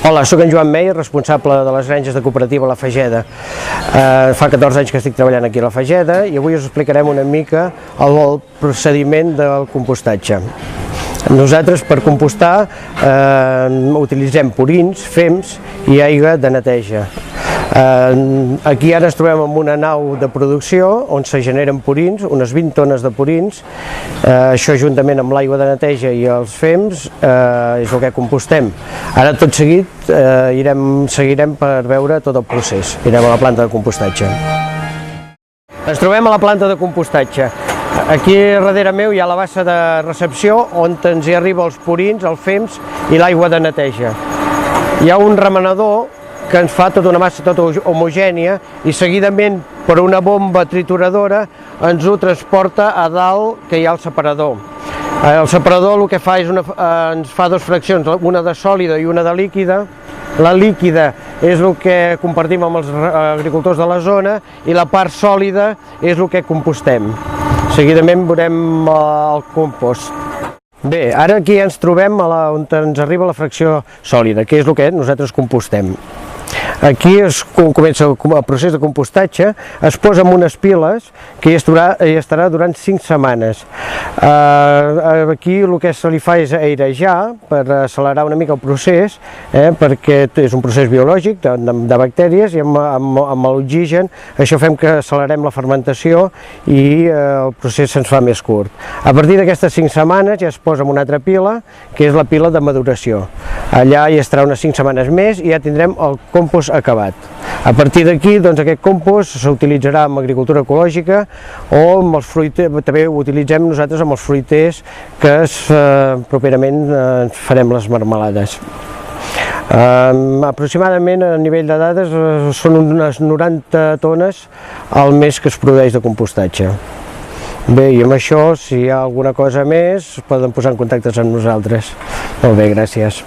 Hola, soc en Joan Meyer, responsable de les granges de cooperativa La Fageda. Fa 14 anys que estic treballant aquí a La Fageda i avui us explicarem una mica el procediment del compostatge. Nosaltres per compostar utilitzem purins, fems i aigua de neteja. Aquí ara ens trobem en una nau de producció on se generen purins, unes 20 tones de purins. Això juntament amb l'aigua de neteja i els fems és el que compostem. Ara tot seguit seguirem per veure tot el procés. Irem a la planta de compostatge. Ens trobem a la planta de compostatge. Aquí darrere meu hi ha la bassa de recepció on ens hi arriba els purins, els fems i l'aigua de neteja. Hi ha un remenador que ens fa tota una massa tota homogènia i seguidament per una bomba trituradora ens ho transporta a dalt que hi ha el separador. El separador el que fa és ens fa dues fraccions, una de sòlida i una de líquida. La líquida és el que compartim amb els agricultors de la zona i la part sòlida és el que compostem. Seguidament veurem el compost. Bé, ara aquí ens trobem on ens arriba la fracció sòlida, que és el que nosaltres compostem. Aquí comença el procés de compostatge, es posa en unes piles que hi estarà durant 5 setmanes. Aquí el que se li fa és airejar per accelerar una mica el procés, perquè és un procés biològic de bactèries i amb l'oxigen això fem que accelerem la fermentació i el procés se'ns fa més curt. A partir d'aquestes 5 setmanes ja es posa en una altra pila, que és la pila de maduració. Allà hi estarà unes 5 setmanes més i ja tindrem el compost acabat. A partir d'aquí, doncs, aquest compost s'utilitzarà en agricultura ecològica o amb els fruiters, també ho utilitzem nosaltres amb els fruiters que properament farem les marmelades. Aproximadament a nivell de dades són unes 90 tones al mes que es produeix de compostatge. Bé, i amb això, si hi ha alguna cosa més, poden posar en contacte amb nosaltres. Molt bé, gràcies.